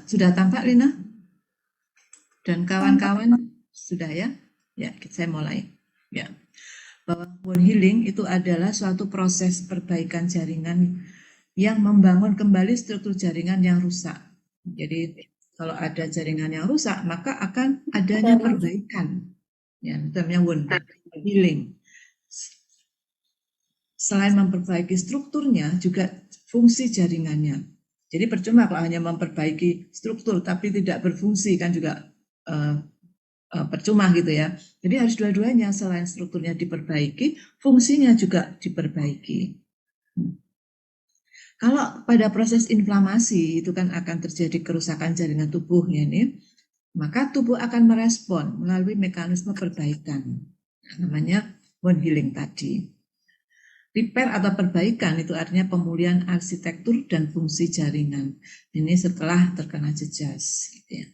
Sudah tampak, Lina? Dan kawan-kawan sudah ya? Ya, saya mulai. Ya, bahwa bone healing itu adalah suatu proses perbaikan jaringan yang membangun kembali struktur jaringan yang rusak. Jadi kalau ada jaringan yang rusak, maka akan adanya perbaikan. Ya, namanya bone healing. Selain memperbaiki strukturnya, juga fungsi jaringannya. Jadi percuma kalau hanya memperbaiki struktur tapi tidak berfungsi, kan juga percuma gitu ya. Jadi harus dua-duanya, selain strukturnya diperbaiki, fungsinya juga diperbaiki. Kalau pada proses inflamasi itu kan akan terjadi kerusakan jaringan tubuh ya ini, maka tubuh akan merespon melalui mekanisme perbaikan, namanya bone healing tadi. Repair atau perbaikan itu artinya pemulihan arsitektur dan fungsi jaringan. Ini setelah terkena jejas. Gitu ya.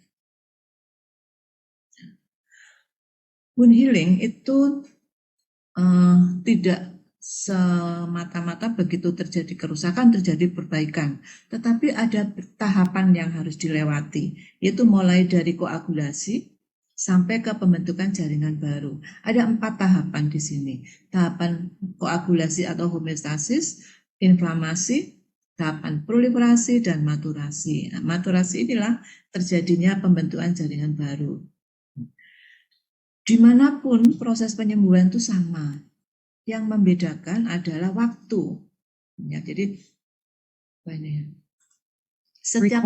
Wound healing itu tidak semata-mata begitu terjadi kerusakan, terjadi perbaikan. Tetapi ada tahapan yang harus dilewati, yaitu mulai dari koagulasi sampai ke pembentukan jaringan baru. Ada 4 tahapan di sini. Tahapan koagulasi atau homeostasis, inflamasi, tahapan proliferasi, dan maturasi. Nah, maturasi inilah terjadinya pembentukan jaringan baru. Dimanapun proses penyembuhan itu sama. Yang membedakan adalah waktu. Ya, jadi setiap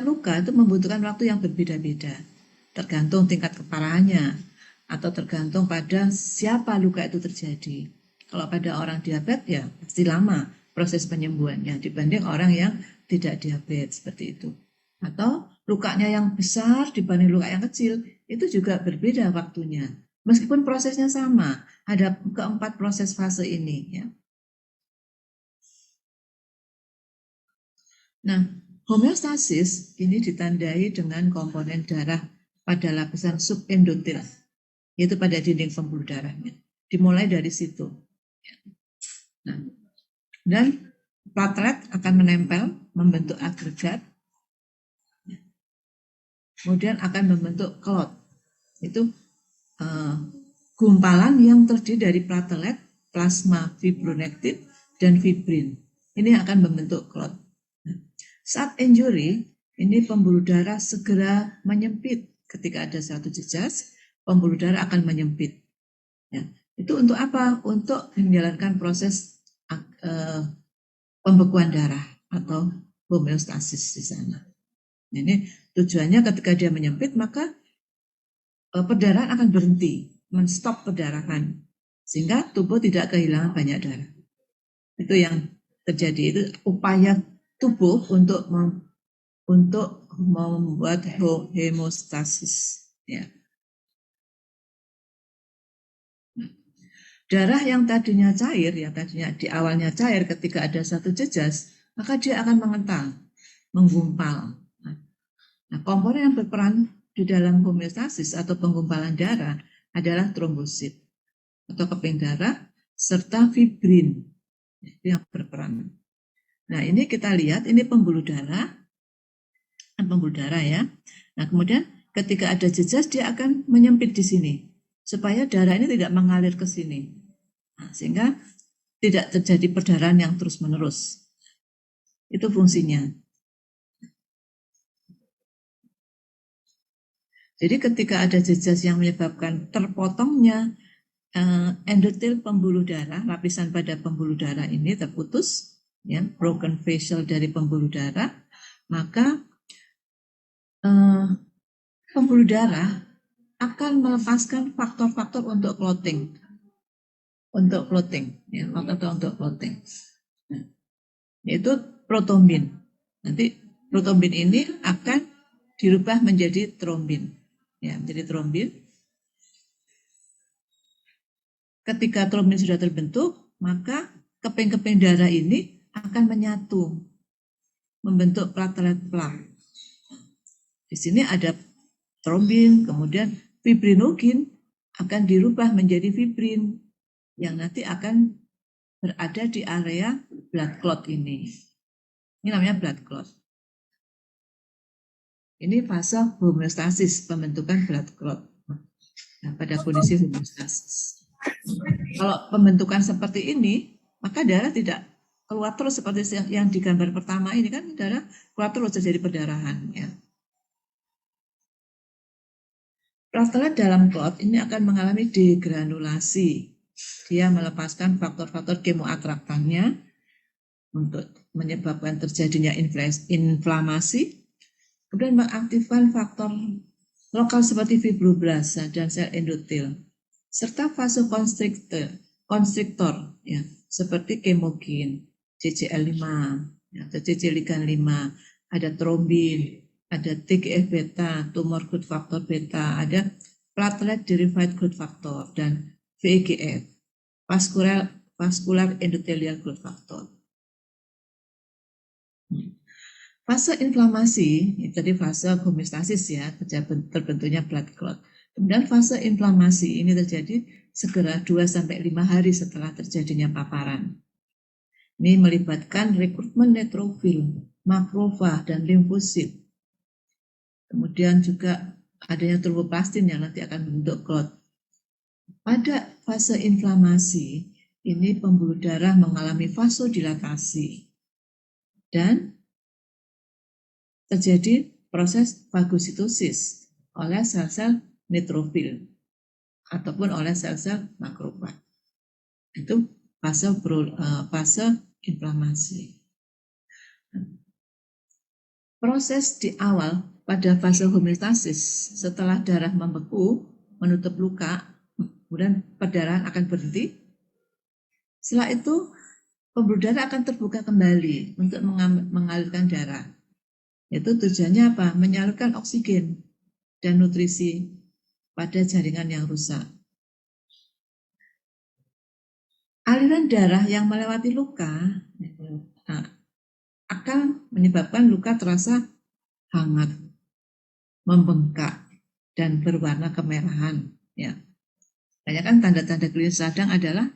luka itu membutuhkan waktu yang berbeda-beda, tergantung tingkat keparahannya atau tergantung pada siapa luka itu terjadi. Kalau pada orang diabetes ya pasti lama proses penyembuhannya dibanding orang yang tidak diabetes seperti itu. Atau lukanya yang besar dibanding luka yang kecil itu juga berbeda waktunya. Meskipun prosesnya sama, ada keempat proses fase ini ya. Nah, homeostasis ini ditandai dengan komponen darah pada lapisan subendotel, yaitu pada dinding pembuluh darahnya. Dimulai dari situ. Nah, dan platelet akan menempel, membentuk agregat, kemudian akan membentuk clot. Itu gumpalan yang terdiri dari platelet, plasma fibronektin, dan fibrin. Ini akan membentuk clot. Saat injury, ini pembuluh darah segera menyempit. Ketika ada satu jejas, pembuluh darah akan menyempit. Ya, itu untuk apa? Untuk menjalankan proses pembekuan darah atau homeostasis di sana. Ini tujuannya ketika dia menyempit, maka perdarahan akan berhenti, menstop perdarahan, sehingga tubuh tidak kehilangan banyak darah. Itu yang terjadi, itu upaya tubuh untuk membuat hemostasis. Ya. Darah yang tadinya cair, yang tadinya di awalnya cair ketika ada satu jejas, maka dia akan mengental, menggumpal. Nah, komponen yang berperan di dalam homeostasis atau penggumpalan darah adalah trombosit atau keping darah serta fibrin yang berperan. Nah, ini kita lihat, ini pembuluh darah ya. Nah, kemudian ketika ada jejas dia akan menyempit di sini supaya darah ini tidak mengalir ke sini. Nah, sehingga tidak terjadi perdarahan yang terus-menerus. Itu fungsinya. Jadi ketika ada jejas yang menyebabkan terpotongnya endotel pembuluh darah, lapisan pada pembuluh darah ini terputus, ya, broken vessel dari pembuluh darah, maka pembuluh darah akan melepaskan faktor-faktor untuk clotting, ya, faktor untuk clotting. Nah, yaitu protombin. Nanti protombin ini akan dirubah menjadi trombin, ya, menjadi trombin. Ketika trombin sudah terbentuk, maka keping-keping darah ini akan menyatu, membentuk platelet plak. Di sini ada trombin, kemudian fibrinogin akan dirubah menjadi fibrin yang nanti akan berada di area blood clot ini. Ini namanya blood clot. Ini fase homeostasis, pembentukan blood clot. Nah, pada kondisi homeostasis. Kalau pembentukan seperti ini, maka darah tidak keluar terus seperti yang di gambar pertama ini kan, darah keluar terus terjadi perdarahan. Ya. Platelet dalam clot ini akan mengalami degranulasi. Dia melepaskan faktor-faktor kemoatraktannya untuk menyebabkan terjadinya inflamasi, kemudian mengaktifkan faktor lokal seperti fibroblasta dan sel endotel, serta konstriktor ya, seperti kemokin, CCL5, ya, atau CC ligan 5, ada trombin, ada TGF-beta, tumor growth factor beta, ada platelet derived growth factor, dan VEGF, vascular endothelial growth factor. Fase inflamasi, itu tadi fase homeostasis ya, terbentuknya blood clot. Kemudian fase inflamasi ini terjadi segera 2-5 hari setelah terjadinya paparan. Ini melibatkan rekrutmen neutrofil, makrofag, dan limfosit. Kemudian juga adanya tromboplastin yang nanti akan membentuk clot. Pada fase inflamasi, ini pembuluh darah mengalami vasodilatasi. Dan terjadi proses fagositosis oleh sel-sel neutrofil ataupun oleh sel-sel makrofag. Itu fase inflamasi. Proses di awal pada fase homeostasis, setelah darah membeku menutup luka, kemudian perdarahan akan berhenti. Setelah itu pembuluh darah akan terbuka kembali untuk mengalirkan darah. Itu tujuannya apa? Menyalurkan oksigen dan nutrisi pada jaringan yang rusak. Aliran darah yang melewati luka akan menyebabkan luka terasa hangat, membengkak, dan berwarna kemerahan. Ya. Banyak kan tanda-tanda klinis radang adalah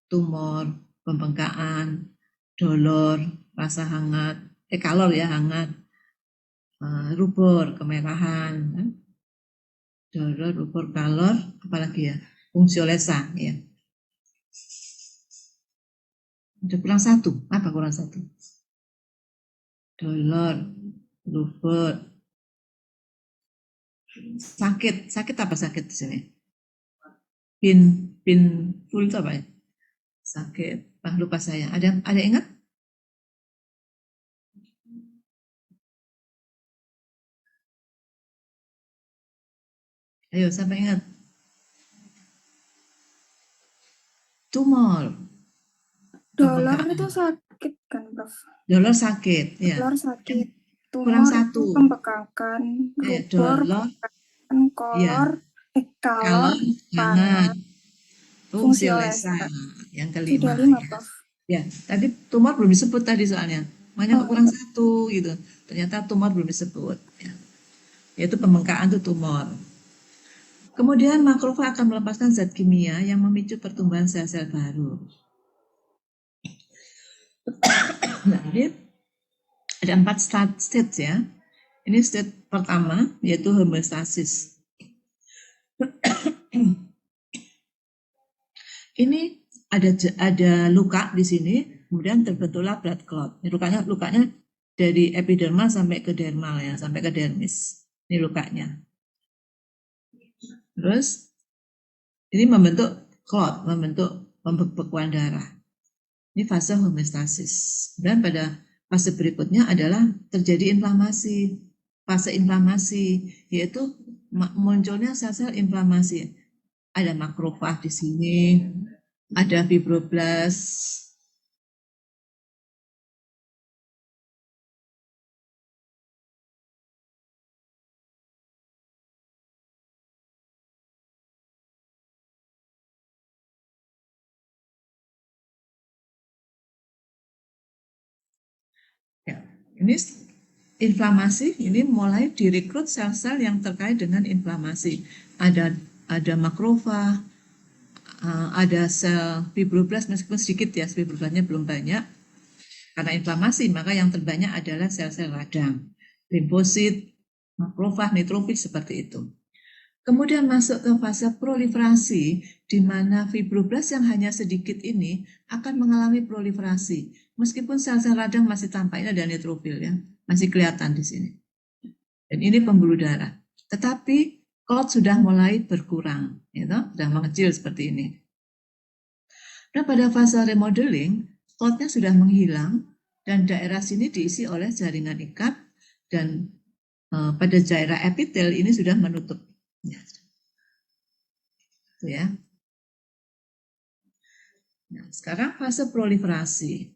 tumor, pembengkakan, dolor, rasa hangat, kalor ya hangat, rubor, kemerahan, dolor, rubor, kalor, apalagi ya, fungsiolesa ya. Ada kurang satu, apa kurang satu? Dolor, rubor, sakit apa sakit di sini? Pin full itu apa ya? Sakit, lupa saya. Ada ingat? Ayo, sampai ingat. Tumor. Dolor itu sakit kan, Prof? Dolor sakit, ya. Dolor sakit. Tumor kurang satu. Itu pembekakan. Rubor, kolor, ya. Kalor, hangat. Fungsiolesa. Yang kelima. Sudah 5, Prof. Ya, tadi tumor belum disebut tadi soalnya. Makanya kurang satu gitu. Ternyata tumor belum disebut. Ya. Yaitu pembengkakan itu tumor. Kemudian makrofag akan melepaskan zat kimia yang memicu pertumbuhan sel-sel baru. Nah, ini ada 4 stage ya. Ini stage pertama yaitu homeostasis. Ini ada luka di sini, kemudian terbentuklah blood clot. Ini lukanya dari epidermal sampai ke dermal ya, sampai ke dermis. Ini lukanya. Terus ini membentuk clot, membentuk pembekuan darah. Ini fase homeostasis. Dan pada fase berikutnya adalah terjadi inflamasi. Fase inflamasi yaitu munculnya sel-sel inflamasi. Ada makrofag di sini, ada fibroblast. Ya, ini inflamasi ini mulai direkrut sel-sel yang terkait dengan inflamasi. Ada makrofag, ada sel fibroblast meskipun sedikit ya, fibroblastnya belum banyak. Karena inflamasi, maka yang terbanyak adalah sel-sel radang, limfosit, makrofag, neutrofil seperti itu. Kemudian masuk ke fase proliferasi, di mana fibroblast yang hanya sedikit ini akan mengalami proliferasi. Meskipun sel-sel radang masih tampak, ini ada neutrofil ya, masih kelihatan di sini. Dan ini pembuluh darah. Tetapi clot sudah mulai berkurang, sudah mengecil seperti ini. Nah, pada fase remodeling, clotnya sudah menghilang dan daerah sini diisi oleh jaringan ikat dan pada daerah epitel ini sudah menutup. Ya. Nah, sekarang fase proliferasi.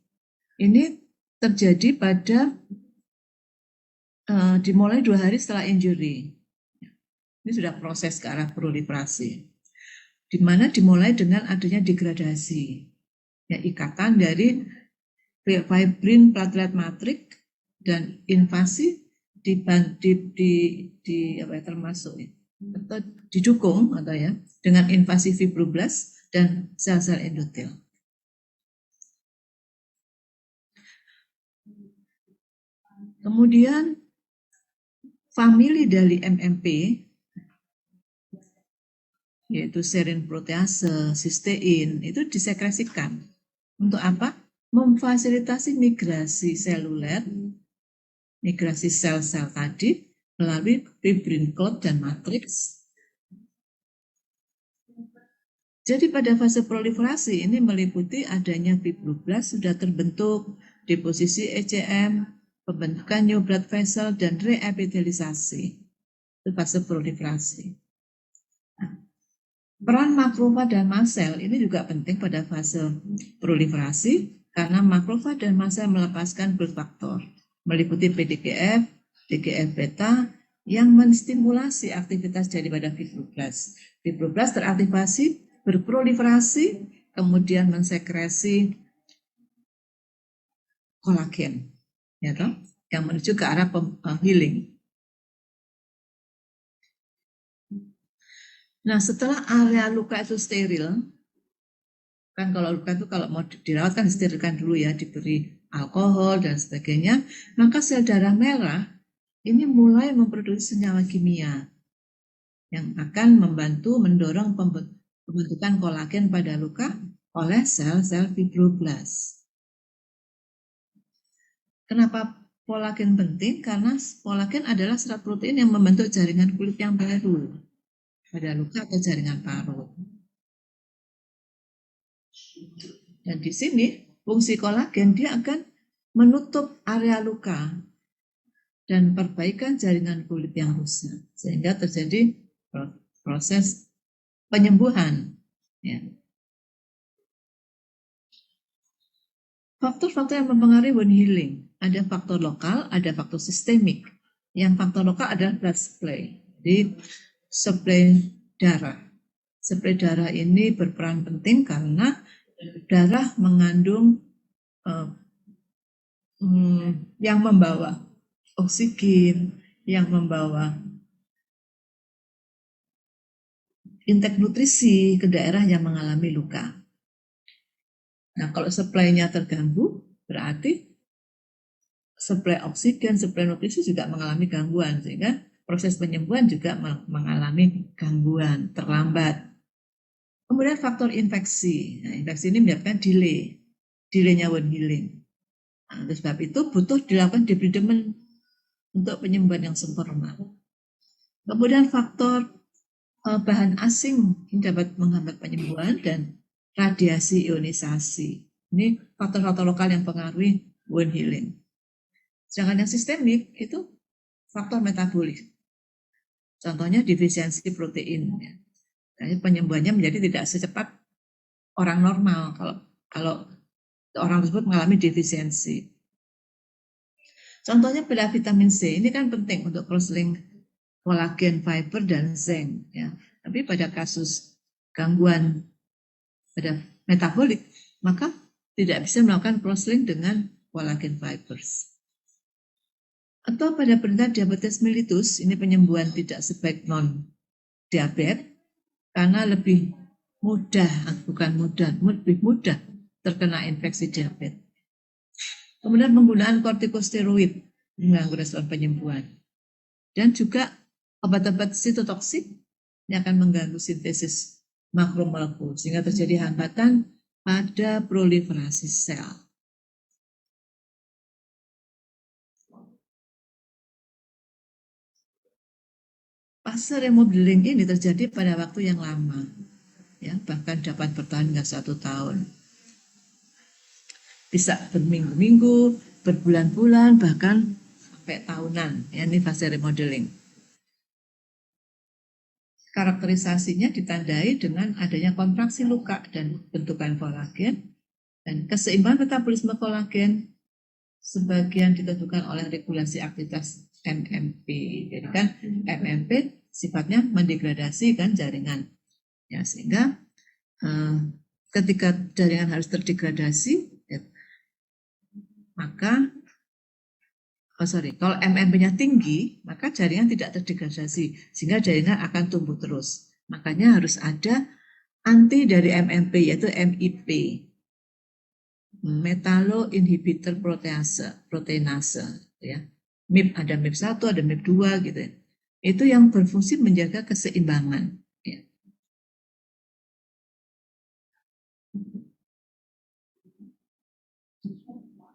Ini terjadi pada dimulai 2 hari setelah injury. Ini sudah proses ke arah proliferasi. Di mana dimulai dengan adanya degradasi. Ya, ikatan dari fibrin platelet matrik dan invasi termasuk atau didukung atau ya dengan invasi fibroblast dan sel-sel endotel. Kemudian famili dari MMP yaitu serin protease, sistein itu disekresikan. Untuk apa? Memfasilitasi migrasi seluler, migrasi sel-sel tadi melalui fibrin clot dan matriks. Jadi pada fase proliferasi ini meliputi adanya fibroblast sudah terbentuk, deposisi ECM, pembentukan new blood vessel, dan reepitelisasi. Itu fase proliferasi. Nah, peran makrofag dan mast cell ini juga penting pada fase proliferasi karena makrofag dan mast cell melepaskan growth factor, meliputi PDGF, TGF-beta yang menstimulasi aktivitas daripada fibroblast. Fibroblast teraktivasi, berproliferasi, kemudian mensekresi kolagen, ya toh, yang menuju ke arah healing. Nah, setelah area luka itu steril, kan kalau luka itu kalau mau dirawat kan disterilkan dulu ya, diberi alkohol dan sebagainya, maka sel darah merah ini mulai memproduksi senyawa kimia yang akan membantu mendorong pembentukan kolagen pada luka oleh sel-sel fibroblast. Kenapa kolagen penting? Karena kolagen adalah serat protein yang membentuk jaringan kulit yang baru pada luka atau jaringan parut. Dan di sini fungsi kolagen dia akan menutup area luka dan perbaikan jaringan kulit yang rusak sehingga terjadi proses penyembuhan. Ya. Faktor-faktor yang mempengaruhi wound healing ada faktor lokal, ada faktor sistemik. Yang faktor lokal adalah blood supply, jadi suplai darah. Suplai darah ini berperan penting karena darah mengandung yang membawa oksigen, yang membawa intake nutrisi ke daerah yang mengalami luka. Nah, kalau supply-nya terganggu, berarti supply oksigen, supply nutrisi juga mengalami gangguan, sehingga proses penyembuhan juga mengalami gangguan, terlambat. Kemudian faktor infeksi. Nah, infeksi ini menyebabkan delay-nya wound healing. Nah, oleh sebab itu butuh dilakukan debridement untuk penyembuhan yang sempurna. Kemudian faktor bahan asing yang dapat menghambat penyembuhan dan radiasi ionisasi. Ini faktor-faktor lokal yang mempengaruhi wound healing. Sedangkan yang sistemik itu faktor metabolik. Contohnya defisiensi protein. Jadi penyembuhannya menjadi tidak secepat orang normal kalau orang tersebut mengalami defisiensi. Contohnya pada vitamin C ini kan penting untuk cross-link kolagen, fiber, dan zinc. Ya. Tapi pada kasus gangguan pada metabolik, maka tidak bisa melakukan cross-link dengan kolagen fibers. Atau pada penderita diabetes mellitus, ini penyembuhan tidak sebaik non-diabetes, karena lebih mudah terkena infeksi diabetes. Kemudian penggunaan kortikosteroid mengganggu respon penyembuhan. Dan juga obat-obat sitotoksik yang akan mengganggu sintesis makromolekul sehingga terjadi hambatan pada proliferasi sel. Fase remodeling ini terjadi pada waktu yang lama, ya, bahkan dapat bertahan hingga 1 tahun. Bisa berminggu-minggu, berbulan-bulan, bahkan sampai tahunan. Ya, ini fase remodeling. Karakterisasinya ditandai dengan adanya kontraksi luka dan bentukan kolagen, dan keseimbangan metabolisme kolagen sebagian ditentukan oleh regulasi aktivitas MMP. Jadi kan MMP sifatnya mendegradasi kan jaringan, ya, sehingga ketika jaringan harus terdegradasi, ya, maka kalau MMP-nya tinggi, maka jaringan tidak terdegradasi, sehingga jaringan akan tumbuh terus. Makanya harus ada anti dari MMP, yaitu MIP, metalo inhibitor proteinase, ya. MIP ada MIP 1, ada MIP 2 gitu ya. Itu yang berfungsi menjaga keseimbangan, ya.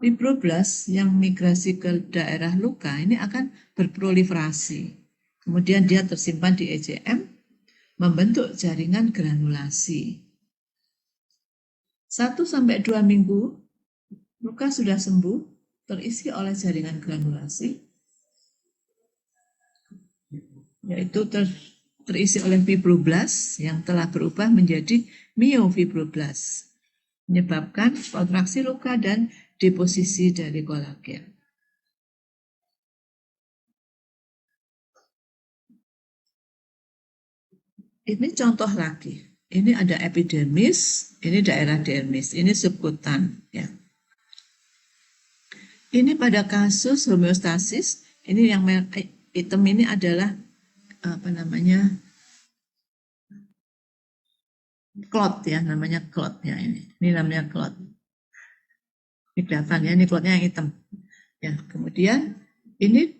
Fibroblast yang migrasi ke daerah luka ini akan berproliferasi. Kemudian dia tersimpan di ECM, membentuk jaringan granulasi. 1-2 minggu, luka sudah sembuh, terisi oleh jaringan granulasi, yaitu terisi oleh fibroblast yang telah berubah menjadi myofibroblast, menyebabkan kontraksi luka dan deposisi dari kolagen. Ini contoh lagi. Ini ada epidermis, ini daerah dermis, ini subkutan, ya. Ini pada kasus homeostasis, ini yang hitam ini adalah clot, ya, namanya clot, ya, ini namanya clot. Ini kelihatan, ya, ini clotnya yang hitam. Ya, kemudian ini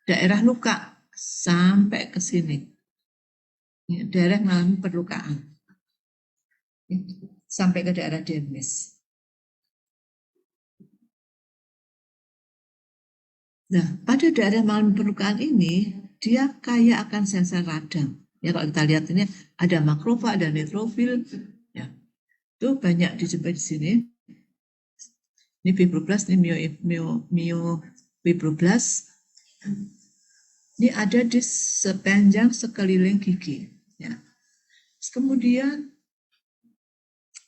daerah luka sampai ke sini. Ini daerah mengalami perlukaan. Sampai ke daerah dermis. Nah, pada daerah mengalami perlukaan ini, dia kaya akan sel-sel radang. Ya, kalau kita lihat ini ada makrofag, ada neutrofil, ya. Itu banyak dijumpai di sini. Ini fibroblast, ini myofibroblast. Ini ada di sepanjang sekeliling gigi, ya. Kemudian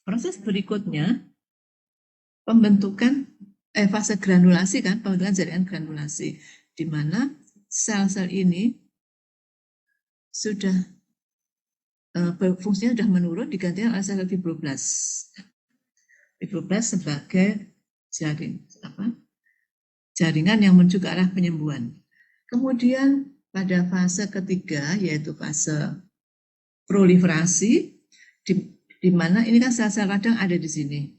proses berikutnya pembentukan fase granulasi, kan, pembentukan jaringan granulasi, di mana sel-sel ini sudah fungsinya sudah menurun, digantikan oleh sel fibroblast. Fibroblast sebagai jaringan yang menuju ke arah penyembuhan. Kemudian pada fase ketiga, yaitu fase proliferasi, di mana ini kan sel-sel radang ada di sini,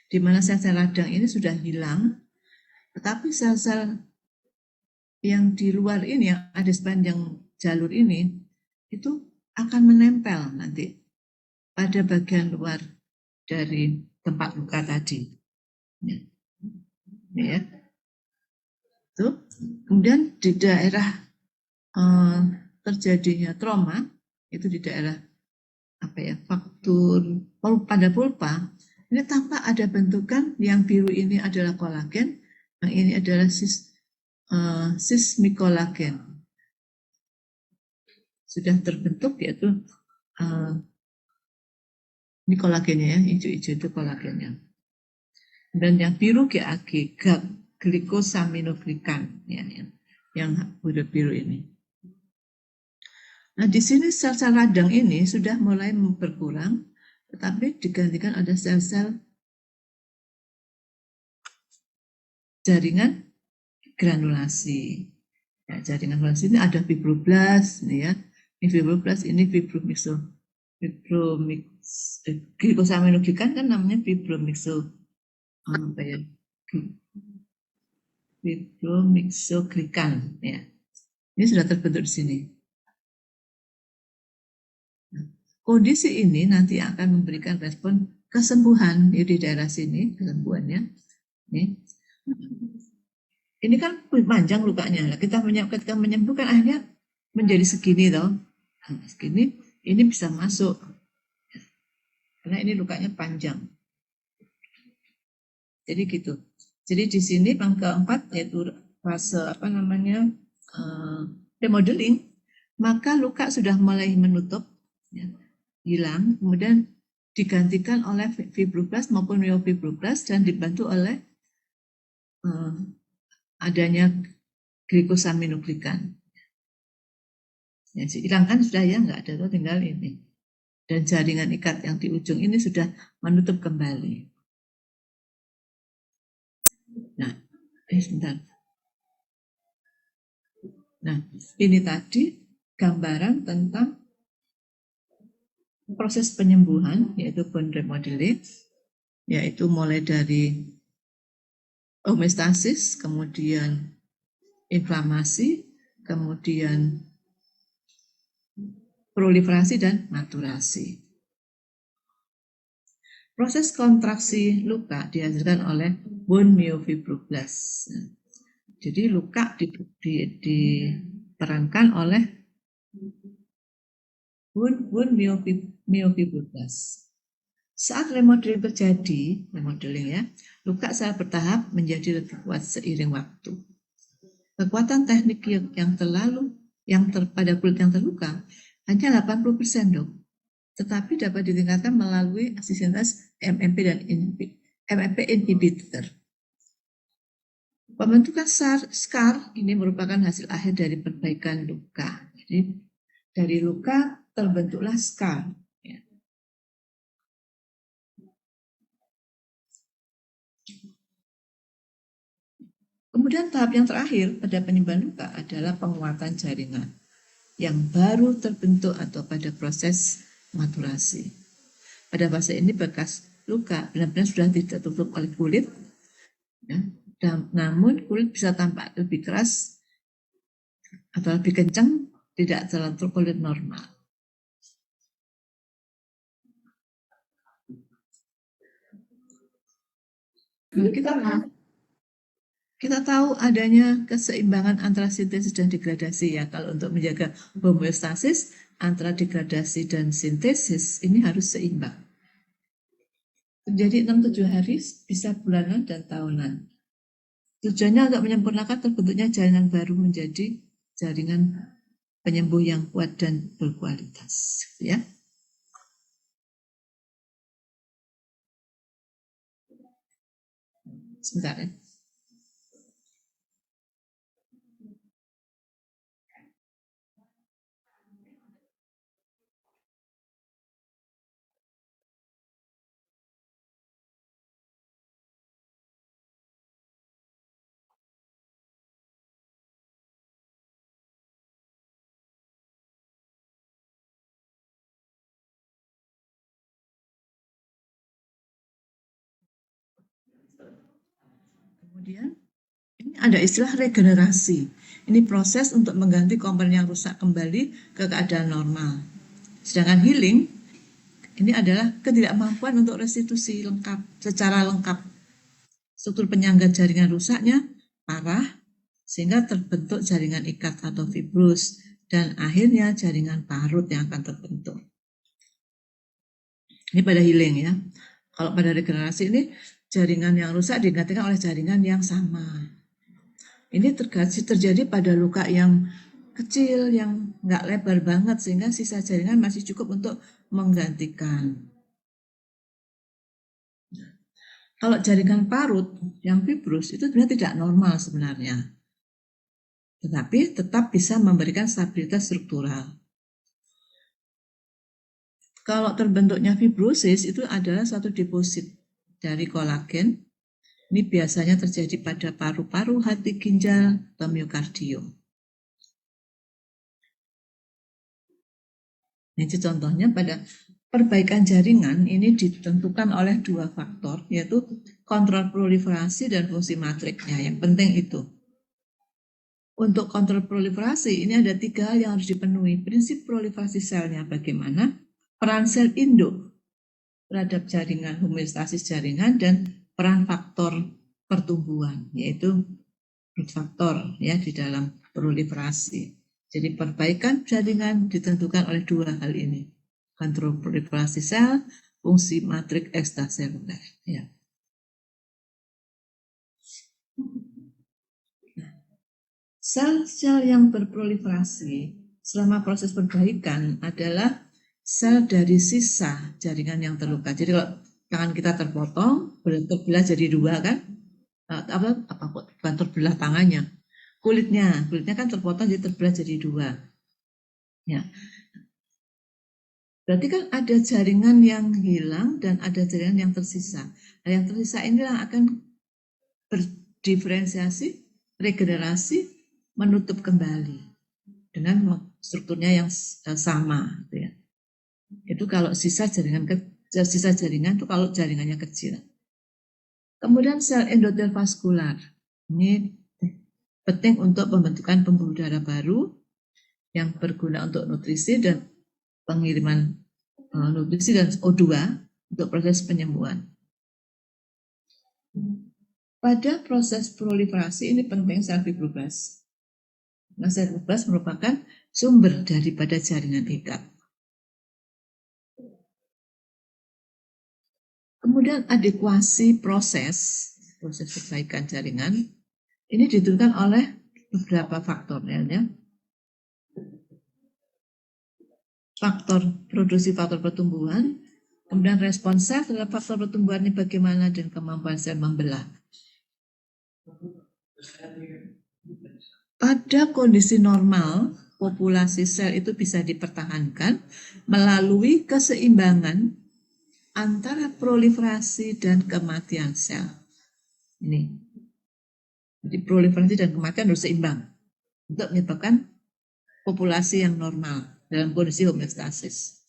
di mana sel-sel radang ini sudah hilang, tetapi sel-sel yang di luar ini, yang ada sepanjang jalur ini, itu akan menempel nanti pada bagian luar dari tempat luka tadi. Ya. Tuh. Kemudian di daerah terjadinya trauma, itu di daerah faktur pada pulpa, ini tampak ada bentukan, yang biru ini adalah kolagen, yang ini adalah sismikolagen. Sudah terbentuk, yaitu ini kolagennya, ya, hijau-hijau itu kolagennya. Dan yang biru GAG, glikosaminoglikan, ya, yang biru-biru ini. Nah, di sini sel-sel radang ini sudah mulai berkurang, tetapi digantikan ada sel-sel jaringan granulasi. Ya, jaringan granulasi ini ada fibroblast, ini, ya. Ini fibroblast, ini glikosaminoglikan, kan namanya fibromyxoglikan, ya. Ini sudah terbentuk di sini. Kondisi ini nanti akan memberikan respon kesembuhan di daerah sini, kesembuhannya. Ini kan panjang lukanya. Kita ketika menyembuhkan akhirnya menjadi segini toh. Segini, ini bisa masuk. Karena ini lukanya panjang. Jadi gitu. Jadi di sini yang keempat yaitu fase remodeling, maka luka sudah mulai menutup, ya, hilang, kemudian digantikan oleh fibroblast maupun myofibroblast dan dibantu oleh adanya glikosaminoglikan. Ya, hilangkan sudah ya, nggak ada, tinggal ini. Dan jaringan ikat yang di ujung ini sudah menutup kembali. Nah, sebentar. Nah, ini tadi gambaran tentang proses penyembuhan, yaitu bone remodeling, yaitu mulai dari homeostasis, kemudian inflamasi, kemudian proliferasi dan maturasi. Proses kontraksi luka dihasilkan oleh bone myofibroblast. Jadi luka diperankan oleh bone myofibroblast. Saat remodeling terjadi, ya, luka secara bertahap menjadi lebih kuat seiring waktu. Kekuatan teknik pada kulit yang terluka hanya 80% dong. Tetapi dapat ditingkatkan melalui aksi sintes MMP dan MMP inhibitor. Pembentukan scar ini merupakan hasil akhir dari perbaikan luka. Jadi dari luka terbentuklah scar. Ya. Kemudian tahap yang terakhir pada penyembuhan luka adalah penguatan jaringan yang baru terbentuk atau pada proses maturasi. Pada fase ini bekas luka benar-benar sudah tidak tertutup oleh kulit, ya, namun kulit bisa tampak lebih keras atau lebih kencang, tidak terlalu kulit normal. Nah, kita tahu adanya keseimbangan antara sintesis dan degradasi ya. Kalau untuk menjaga homeostasis antara degradasi dan sintesis ini harus seimbang. Jadi 6-7 hari bisa bulanan dan tahunan. Tujuannya untuk menyempurnakan terbentuknya jaringan baru menjadi jaringan penyembuh yang kuat dan berkualitas. Ya. Sebentar ya. Kemudian ini ada istilah regenerasi. Ini proses untuk mengganti komponen yang rusak kembali ke keadaan normal. Sedangkan healing ini adalah ketidakmampuan untuk restitusi secara lengkap. Struktur penyangga jaringan rusaknya parah sehingga terbentuk jaringan ikat atau fibrus dan akhirnya jaringan parut yang akan terbentuk. Ini pada healing ya. Kalau pada regenerasi ini jaringan yang rusak digantikan oleh jaringan yang sama. Ini terjadi pada luka yang kecil, yang nggak lebar banget, sehingga sisa jaringan masih cukup untuk menggantikan. Kalau jaringan parut yang fibrus itu sebenarnya tidak normal sebenarnya. Tetapi tetap bisa memberikan stabilitas struktural. Kalau terbentuknya fibrosis itu adalah suatu deposit dari kolagen. Ini biasanya terjadi pada paru-paru, hati, ginjal, atau miokardium. Ini contohnya pada perbaikan jaringan ini ditentukan oleh 2 faktor, yaitu kontrol proliferasi dan fungsi matriksnya. Yang penting itu. untuk kontrol proliferasi ini ada 3 hal yang harus dipenuhi. Prinsip proliferasi selnya bagaimana, peran sel induk terhadap jaringan, homeostasis jaringan, dan peran faktor pertumbuhan, yaitu growth factor ya di dalam proliferasi. Jadi perbaikan jaringan ditentukan oleh 2 hal ini. Kontrol proliferasi sel, fungsi matriks ekstraseluler. Ya. Sel-sel yang berproliferasi selama proses perbaikan adalah sel dari sisa jaringan yang terluka. Jadi kalau tangan kita terpotong, terbelah jadi 2 kan? Bukan terbelah tangannya, kulitnya kan terpotong jadi terbelah jadi 2. Ya. Berarti kan ada jaringan yang hilang dan ada jaringan yang tersisa. Nah, yang tersisa inilah akan berdiferensiasi, regenerasi, menutup kembali dengan strukturnya yang sama, gitu ya. Itu kalau sisa jaringan itu kalau jaringannya kecil. Kemudian sel endotel vaskular ini penting untuk pembentukan pembuluh darah baru yang berguna untuk nutrisi dan pengiriman nutrisi dan O2 untuk proses penyembuhan. Pada proses proliferasi ini penting sel fibroblast. Nah, sel fibroblast merupakan sumber daripada jaringan ikat. Kemudian adekuasi proses perbaikan jaringan ini ditentukan oleh beberapa faktor ya. Faktor produksi faktor pertumbuhan, kemudian respon sel terhadap faktor pertumbuhan ini bagaimana dan kemampuan sel membelah. Pada kondisi normal, populasi sel itu bisa dipertahankan melalui keseimbangan antara proliferasi dan kematian sel. Ini. Jadi proliferasi dan kematian harus seimbang untuk menyebabkan populasi yang normal dalam kondisi homeostasis.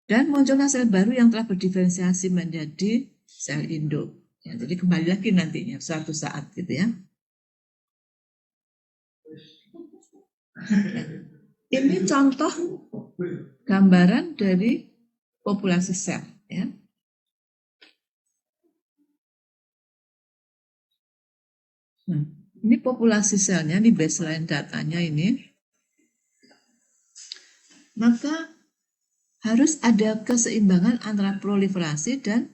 Dan munculnya sel baru yang telah berdiferensiasi menjadi sel induk. Ya, jadi kembali lagi nantinya suatu saat gitu ya. Ini contoh gambaran dari populasi sel ya. Nah, ini populasi selnya di baseline datanya ini. Maka harus ada keseimbangan antara proliferasi dan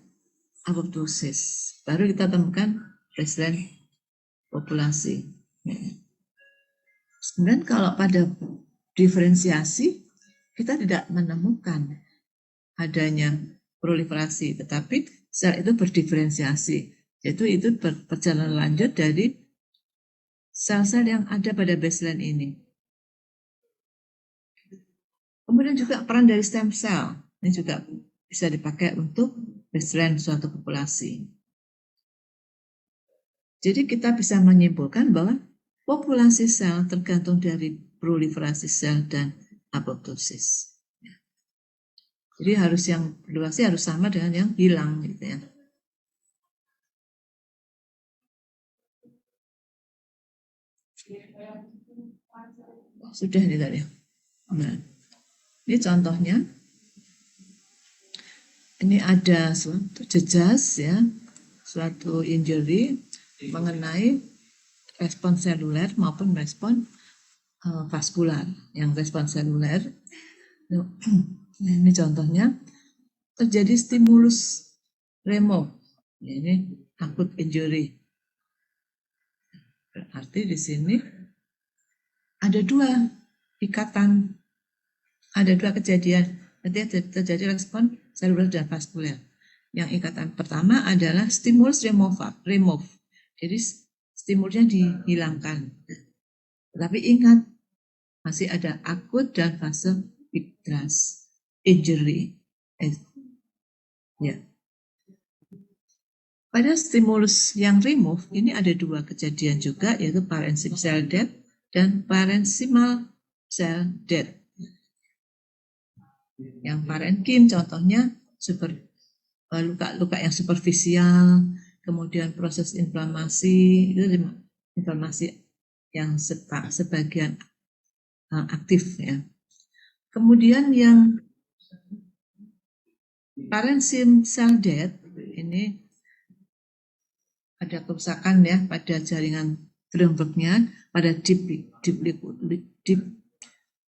apoptosis. Baru kita temukan baseline populasi. Kemudian kalau pada diferensiasi kita tidak menemukan adanya proliferasi, tetapi sel itu berdiferensiasi, yaitu itu perjalanan lanjut dari sel-sel yang ada pada baseline ini. Kemudian juga peran dari stem cell ini juga bisa dipakai untuk baseline suatu populasi. Jadi kita bisa menyimpulkan bahwa populasi sel tergantung dari proliferasi sel dan apoptosis. Jadi harus yang proliferasi harus sama dengan yang hilang gitu ya. Sudah ini tadi. Nah, ini contohnya. Ini ada suatu jejas ya, suatu injury mengenai respon seluler maupun respon vaskular. Yang respon seluler, ini contohnya terjadi stimulus remove. Ini akut injury. Berarti di sini ada 2 ikatan, ada 2 kejadian. Nanti terjadi respon seluler dan vaskuler. Yang ikatan pertama adalah stimulus remove. Jadi stimulusnya dihilangkan. Tetapi ingat, masih ada akut dan fase withdrawal injury. Ya. Pada stimulus yang remove, ini ada 2 kejadian juga, yaitu parenchymal cell death dan parenchymal cell death. Yang parenkim contohnya luka-luka yang superficial, kemudian proses inflamasi, itu inflamasi yang sebagian aktif ya. Kemudian yang parenchyma cell death ini ada kerusakan ya pada jaringan Grunbergnya, pada deep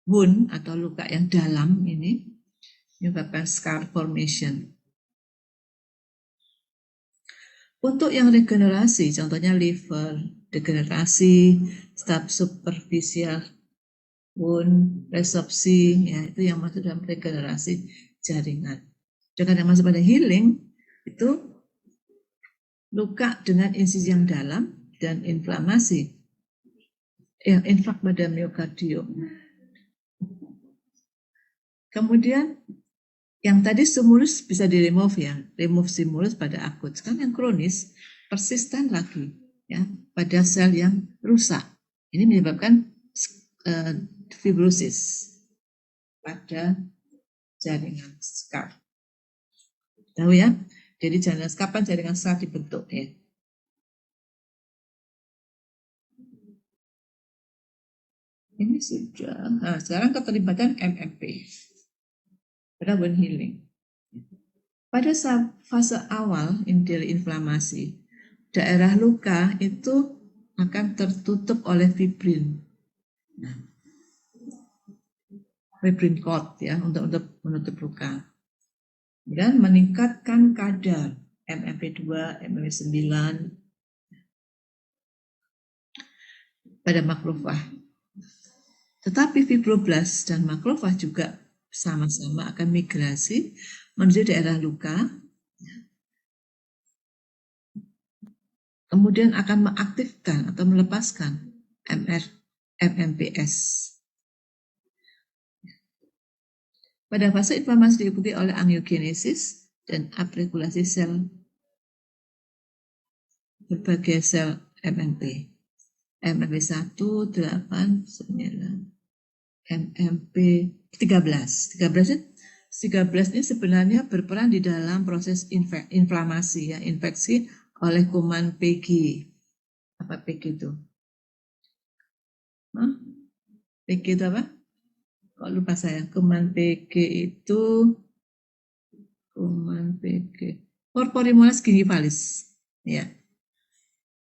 wound atau luka yang dalam ini menyebabkan scar formation. Untuk yang regenerasi, contohnya liver, degenerasi, subsuperficial wound, resorpsi, ya itu yang masuk dalam regenerasi jaringan. Dengan yang masuk pada healing, itu luka dengan insisi yang dalam dan inflamasi, infak pada miokardium. Kemudian yang tadi stimulus bisa di-remove ya, remove stimulus pada akut. Sekarang yang kronis, persisten lagi ya pada sel yang rusak. Ini menyebabkan fibrosis pada jaringan scar. Tahu ya? Jadi kapan jaringan scar dibentuk ya? Ini sudah. Nah, sekarang keterlibatan MMP pada wound healing. Pada fase awal dari inflamasi, daerah luka itu akan tertutup oleh fibrin. Nah, fibrin cord ya untuk menutup luka. Dan meningkatkan kadar MMP2, MMP9 pada makrofag. Tetapi fibroblast dan makrofag juga sama-sama akan migrasi menuju daerah luka, kemudian akan mengaktifkan atau melepaskan MMPs. Pada fase inflamasi diikuti oleh angiogenesis dan upregulasi sel berbagai sel MMP. MMP1, 8, 9, MMP 13. 13 ini sebenarnya berperan di dalam proses inflamasi ya, infeksi oleh kuman PG. Apa PG itu? PG itu apa? Kok lupa saya. Kuman PG itu kuman PG. Porphyromonas gingivalis. Ya.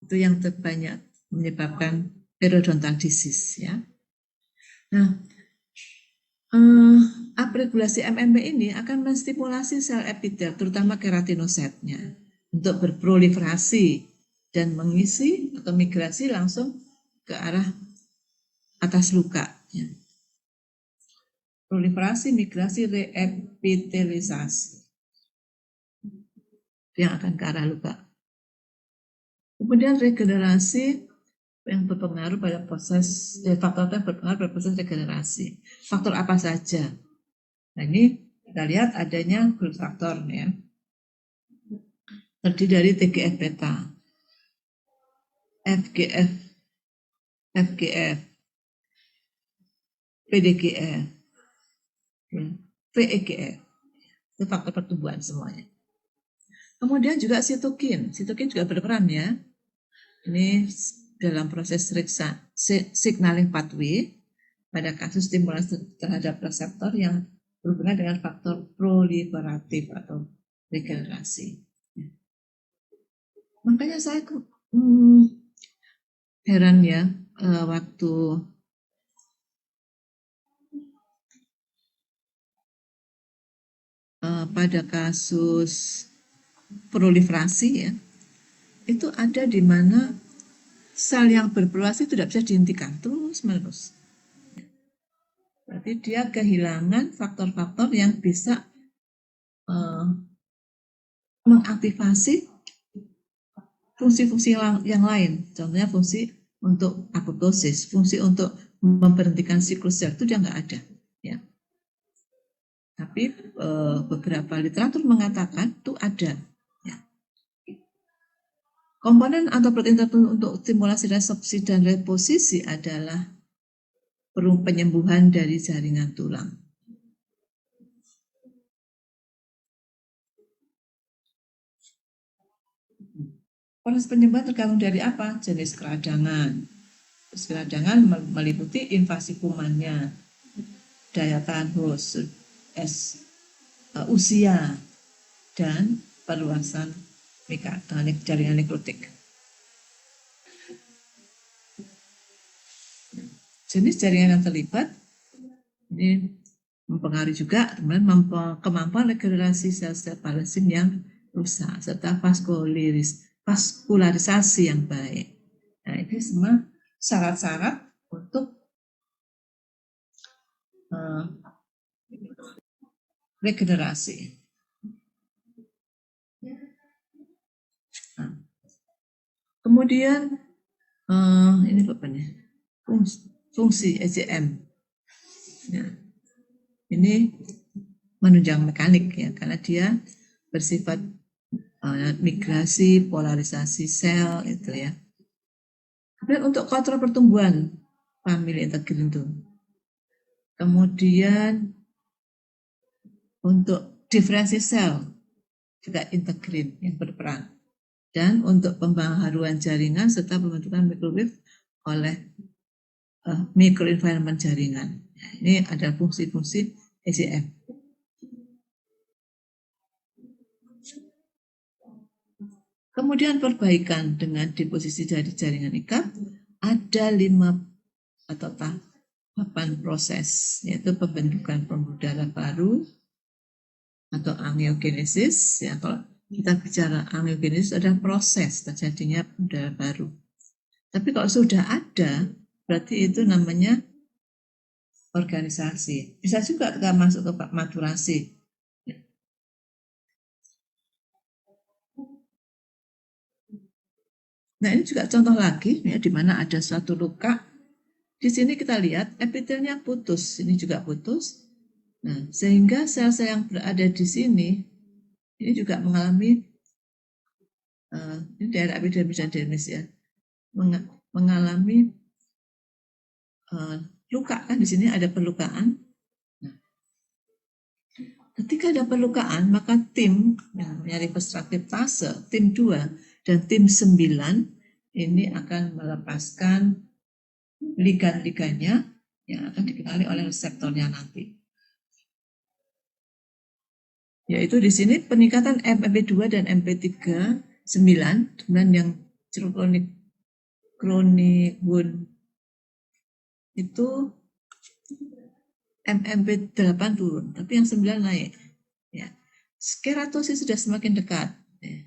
Itu yang terbanyak menyebabkan periodontal disease ya. Nah, upregulasi MMP ini akan menstimulasi sel epitel, terutama keratinosetnya, untuk berproliferasi dan mengisi atau migrasi langsung ke arah atas luka. Ya. Proliferasi, migrasi, reepitelisasi yang akan ke arah luka. Kemudian regenerasi yang berpengaruh pada proses, faktor yang berpengaruh pada proses regenerasi. Faktor apa saja? Nah ini kita lihat adanya grup faktor ya. Terdiri dari TGF beta, FGF, PDGF, VEGF. Itu faktor pertumbuhan semuanya. Kemudian juga sitokin juga berperan ya. Ini dalam proses signaling pathway pada kasus stimulasi terhadap reseptor yang berhubungan dengan faktor proliferatif atau regenerasi. Makanya saya heran ya waktu pada kasus proliferasi ya, itu ada di mana sel yang berproliferasi tidak bisa dihentikan terus menerus. Berarti dia kehilangan faktor-faktor yang bisa mengaktifasi fungsi-fungsi yang lain. Contohnya fungsi untuk apoptosis, fungsi untuk memberhentikan siklus sel itu dia nggak ada. Ya. Tapi beberapa literatur mengatakan itu ada. Ya. Komponen atau protein tertentu untuk stimulasi resorpsi dan reposisi adalah penyembuhan dari jaringan tulang. Proses penyembuhan tergantung dari apa? Jenis keradangan, Terus peradangan meliputi invasi kumannya, daya tahan host, usia, dan perluasan jaringan nekrotik. Jenis jaringan yang terlibat ini mempengaruhi juga kemampuan regenerasi sel-sel parenkim yang rusak serta vaskularisasi yang baik. Nah, ini semua syarat-syarat untuk regenerasi. Nah, kemudian ini bapaknya fungsi ECM. Nah, ini menunjang mekanik ya, karena dia bersifat migrasi, polarisasi sel itu ya. Kemudian untuk kontrol pertumbuhan famili integrin itu. Kemudian untuk diferensi sel juga integrin yang berperan. Dan untuk pembaharuan jaringan serta pembentukan microwave oleh microenvironment jaringan. Ini adalah fungsi-fungsi ECM. Kemudian perbaikan dengan deposisi dari jaringan ikat ada 5 atau tahapan proses, yaitu pembentukan pembuluh darah baru atau angiogenesis. Ya, kalau kita bicara angiogenesis adalah proses terjadinya pembuluh darah baru. Tapi kalau sudah ada, berarti itu namanya organisasi. Bisa juga kita masuk ke maturasi. Nah, ini juga contoh lagi ya, di mana ada suatu luka. Di sini kita lihat epitelnya putus, ini juga putus. Nah, sehingga sel-sel yang berada di sini ini juga mengalami ini daerah epidermis dan dermis ya, mengalami luka kan, di sini ada perlukaan. Nah, ketika ada perlukaan, maka tim yang namanya rekonstruktif fase, tim 2 dan tim 9 ini akan melepaskan ligan-ligannya yang akan dikenali oleh reseptornya nanti. Yaitu di sini peningkatan MP2 dan MP3 9, kemudian yang kronik wound itu MP8 turun, tapi yang 9 naik. Ya. Keratosis sudah semakin dekat. Ya.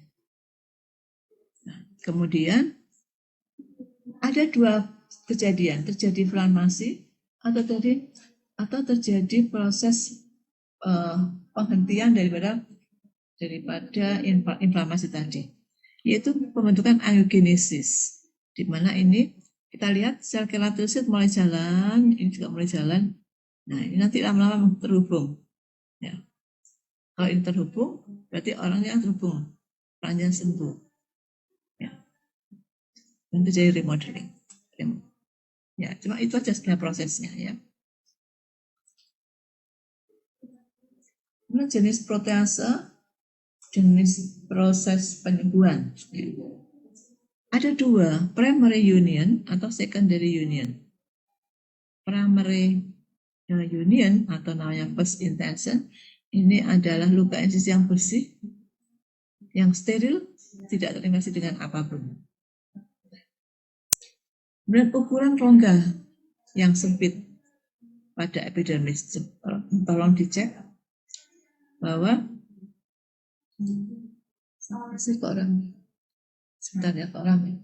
Nah, kemudian ada 2 kejadian, terjadi inflamasi atau terjadi proses penghentian daripada inflamasi tadi, yaitu pembentukan angiogenesis, di mana ini kita lihat sel keratosit mulai jalan, ini juga mulai jalan. Nah, ini nanti lama-lama terhubung. Ya. Kalau ini terhubung, berarti orangnya terhubung, panjang sembuh. Ya. Dan terjadi remodeling. Ya, cuma itu aja sebenarnya prosesnya ya. Kemudian jenis protease, jenis proses penyembuhan. Ya. Ada 2, primary union atau secondary union. Primary union atau namanya first intention, ini adalah luka insisi yang bersih, yang steril, tidak terinfeksi dengan apapun. Kemudian ukuran rongga yang sempit pada epidermis, tolong dicek bahwa sih kok orang sebentar ya, kok orang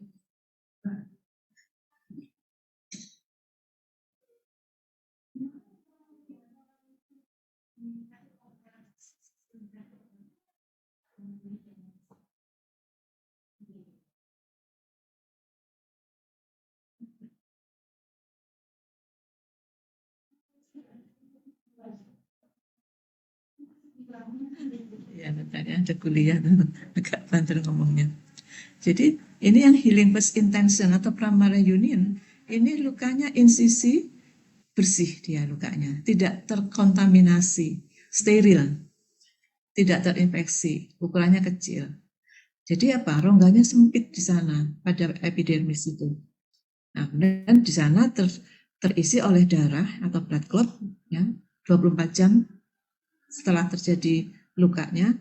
ya, bentar ya, ada kuliah agak banter ngomongnya. Jadi ini yang healing first intention atau primary union, ini lukanya insisi bersih, dia lukanya tidak terkontaminasi, steril, tidak terinfeksi, ukurannya kecil. Jadi apa? Rongganya sempit di sana pada epidermis itu. Nah, dan di sana terisi oleh darah atau blood clot ya 24 jam setelah terjadi lukanya,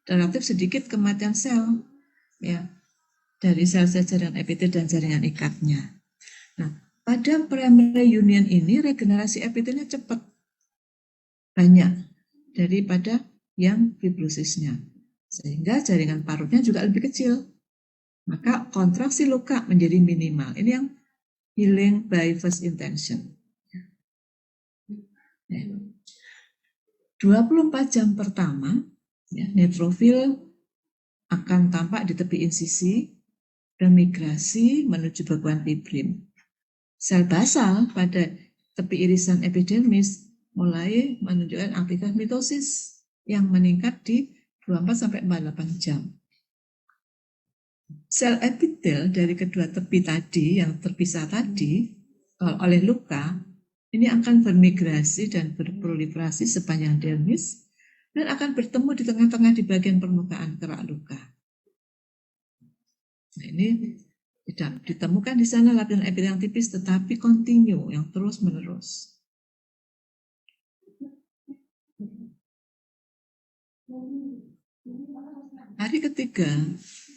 relatif sedikit kematian sel ya dari sel-sel jaringan epitel dan jaringan ikatnya. Nah, pada primary union ini regenerasi epitelnya cepat, banyak daripada yang fibrosisnya, sehingga jaringan parutnya juga lebih kecil. Maka kontraksi luka menjadi minimal. Ini yang healing by first intention. 24 jam pertama, ya, neutrofil akan tampak di tepi insisi, bermigrasi menuju bekuan fibrin. Sel basal pada tepi irisan epidermis mulai menunjukkan aktivitas mitosis yang meningkat di 24-48 jam. Sel epitel dari kedua tepi tadi yang terpisah tadi oleh luka ini akan bermigrasi dan berproliferasi sepanjang dermis dan akan bertemu di tengah-tengah di bagian permukaan kerak luka. Nah, ini tidak ditemukan di sana lapisan epitel yang tipis tetapi kontinu yang terus-menerus. Hari ketiga,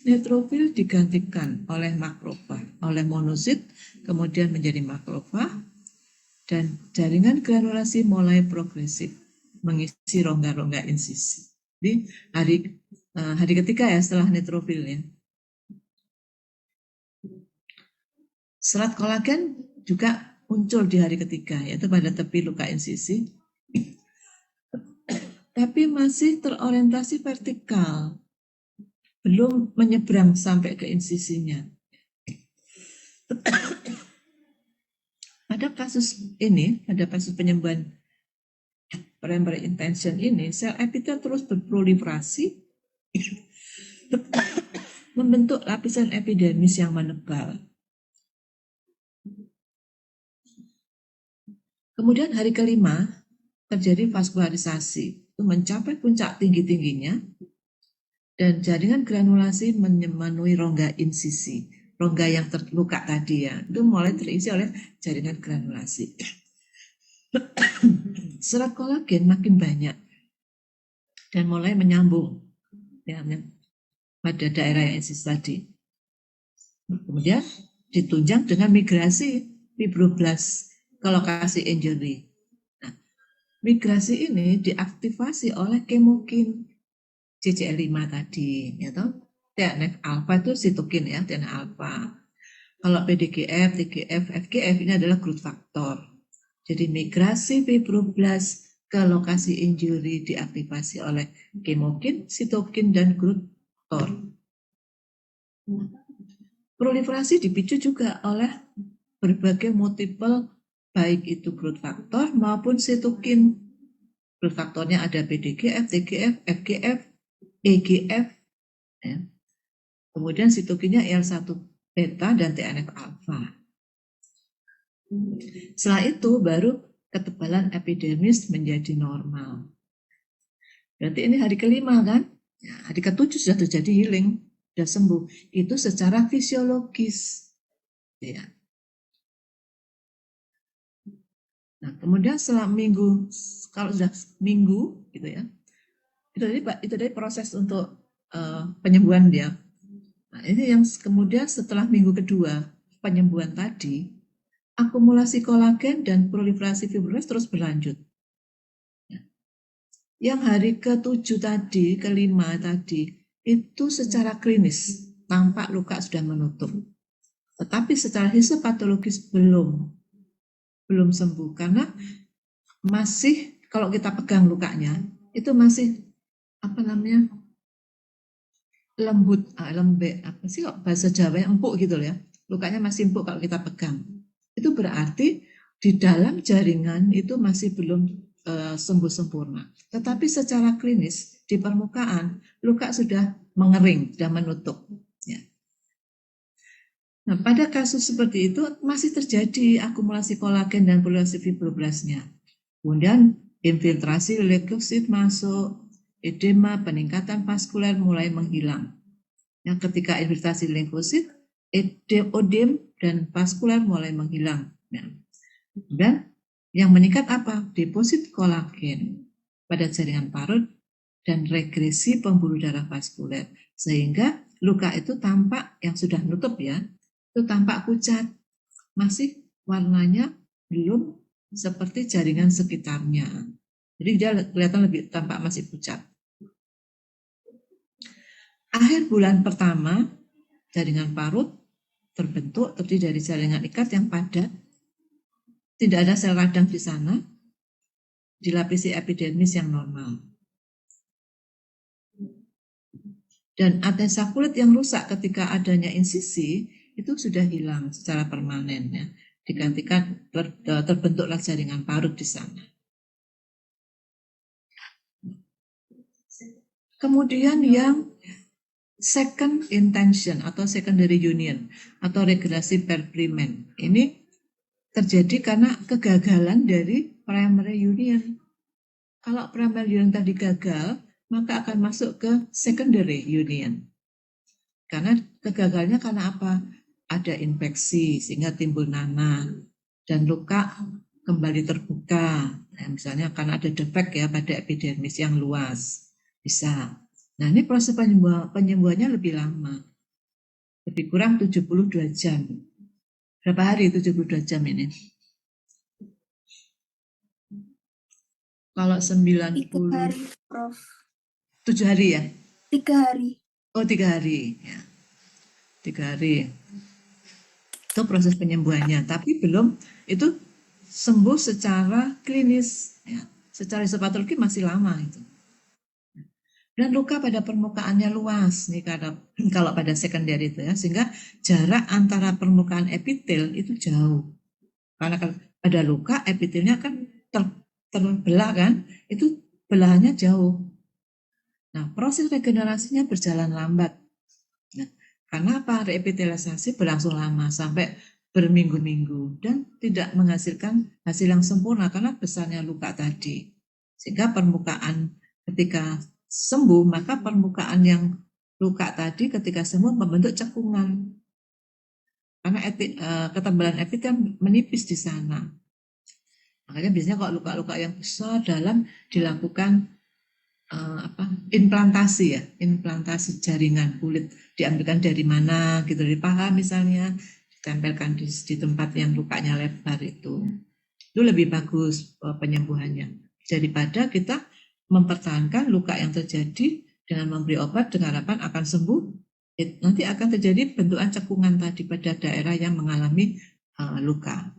neutrofil digantikan oleh makrofag, oleh monosit, kemudian menjadi makrofag, dan jaringan granulasi mulai progresif mengisi rongga-rongga insisi. Jadi hari ketiga ya setelah neutrofil ya. Serat kolagen juga muncul di hari ketiga, yaitu pada tepi luka insisi, tapi masih terorientasi vertikal, belum menyeberang sampai ke insisinya. Pada kasus ini, pada kasus penyembuhan primary intention ini, sel epitel terus berproliferasi, membentuk lapisan epidermis yang menebal. Kemudian hari kelima, terjadi vaskularisasi, itu mencapai puncak tinggi-tingginya, dan jaringan granulasi memenuhi rongga insisi, rongga yang terluka tadi ya, itu mulai terisi oleh jaringan granulasi. Serat kolagen makin banyak dan mulai menyambung ya, pada daerah yang insisi tadi. Kemudian ditunjang dengan migrasi fibroblast ke lokasi injury. Nah, migrasi ini diaktifasi oleh kemokin CCL5 tadi, ya toh. TNF alpha itu sitokin ya, TNF alpha. Kalau PDGF, TGF, FGF ini adalah growth factor. Jadi migrasi fibroblast ke lokasi injury diaktifasi oleh kemokin, sitokin, dan growth factor. Proliferasi dipicu juga oleh berbagai multiple, baik itu growth factor maupun sitokin. Growth faktornya ada PDGF, TGF, FGF, EGF, ya. Kemudian sitokinnya IL-1 beta dan TNF alpha. Setelah itu baru ketebalan epidermis menjadi normal. Berarti ini hari kelima kan? Ya, hari ketujuh sudah terjadi healing, sudah sembuh. Itu secara fisiologis. Ya. Nah, kemudian setelah minggu, kalau sudah minggu gitu ya, itu dari proses untuk penyembuhan dia. Nah, ini yang kemudian setelah minggu kedua penyembuhan tadi, akumulasi kolagen dan proliferasi fibroblast terus berlanjut. Yang hari ke-7 tadi, ke-5 tadi, itu secara klinis tampak luka sudah menutup. Tetapi secara histopatologis belum sembuh karena masih kalau kita pegang lukanya itu masih lembut, lembek, apa sih kok bahasa Jawa empuk gitu loh ya. Lukanya masih empuk kalau kita pegang. Itu berarti di dalam jaringan itu masih belum sembuh sempurna. Tetapi secara klinis di permukaan luka sudah mengering, sudah menutup. Ya. Nah, pada kasus seperti itu masih terjadi akumulasi kolagen dan proliferasi fibroblastnya. Kemudian infiltrasi leukosit masuk, edema, peningkatan vaskuler mulai menghilang. Yang ketika infiltrasi limfosit, Ödem dan vaskuler mulai menghilang. Nah, dan yang meningkat apa? Deposit kolagen pada jaringan parut dan regresi pembuluh darah vaskuler. Sehingga luka itu tampak, yang sudah nutup ya, itu tampak pucat. Masih warnanya belum seperti jaringan sekitarnya. Jadi dia kelihatan lebih tampak masih pucat. Akhir bulan pertama, jaringan parut terbentuk terdiri dari jaringan ikat yang padat, tidak ada sel radang di sana, dilapisi epidermis yang normal. Dan adhesa kulit yang rusak ketika adanya insisi itu sudah hilang secara permanen ya, digantikan terbentuklah jaringan parut di sana. Kemudian yang second intention atau secondary union atau regresi Perprimen ini terjadi karena kegagalan dari primary union. Kalau primary union tadi gagal, maka akan masuk ke secondary union. Karena kegagalannya karena apa? Ada infeksi sehingga timbul nanah dan luka kembali terbuka. Nah, misalnya karena ada defek ya pada epidermis yang luas. Bisa. Nah, ini proses penyembuhannya lebih lama. Lebih kurang 72 jam. Berapa hari 72 jam ini? Kalau 90 3 hari, Prof. 7 hari ya? 3 hari. Oh, 3 hari ya. 3 hari. Itu proses penyembuhannya, tapi belum itu sembuh secara klinis ya. Secara histopatologi masih lama itu. Dan luka pada permukaannya luas nih kalau pada sekunder itu ya, sehingga jarak antara permukaan epitel itu jauh. Karena pada luka epitelnya kan terbelah kan, itu belahannya jauh. Nah, proses regenerasinya berjalan lambat. Nah, karena apa? Reepitelisasi berlangsung lama sampai berminggu-minggu dan tidak menghasilkan hasil yang sempurna karena besarnya luka tadi. Sehingga permukaan ketika sembuh, maka permukaan yang luka tadi ketika sembuh membentuk cekungan. Karena ketebalan epitel menipis di sana. Makanya biasanya kalau luka-luka yang besar dalam dilakukan implantasi ya, implantasi jaringan kulit, diambilkan dari mana gitu, dari paha misalnya, ditempelkan di tempat yang lukanya lebar itu lebih bagus penyembuhannya daripada kita mempertahankan luka yang terjadi dengan memberi obat dengan harapan akan sembuh. Nanti akan terjadi bentukan cekungan tadi pada daerah yang mengalami luka.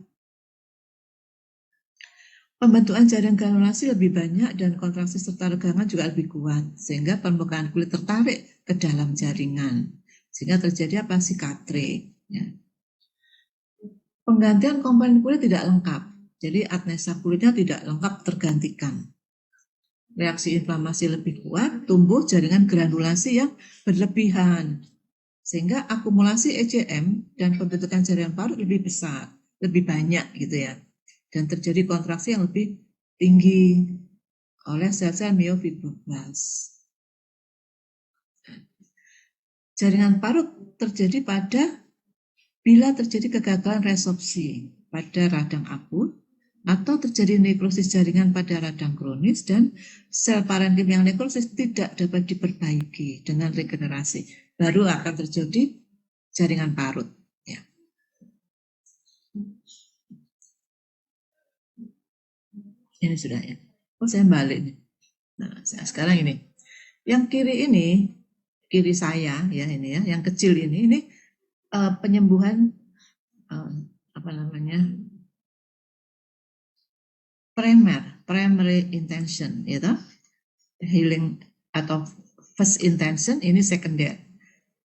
Pembentukan jaringan granulasi lebih banyak dan kontraksi serta regangan juga lebih kuat, sehingga permukaan kulit tertarik ke dalam jaringan, sehingga terjadi apa? Sikatrik. Ya. Penggantian komponen kulit tidak lengkap, jadi adnesa kulitnya tidak lengkap tergantikan. Reaksi inflamasi lebih kuat, tumbuh jaringan granulasi yang berlebihan, sehingga akumulasi ECM dan pembentukan jaringan parut lebih besar, lebih banyak gitu ya. Dan terjadi kontraksi yang lebih tinggi oleh sel-sel myofibroblas. Jaringan parut terjadi bila terjadi kegagalan resorpsi pada radang akut atau terjadi nekrosis jaringan pada radang kronis dan sel parenkim yang nekrosis tidak dapat diperbaiki dengan regenerasi, baru akan terjadi jaringan parut. Ya. Ini sudah ya. Oh, saya balik nih. Nah, sekarang ini. Yang kiri saya ya ini ya, yang kecil ini penyembuhan primary intention ya toh? Healing atau first intention, ini secondary.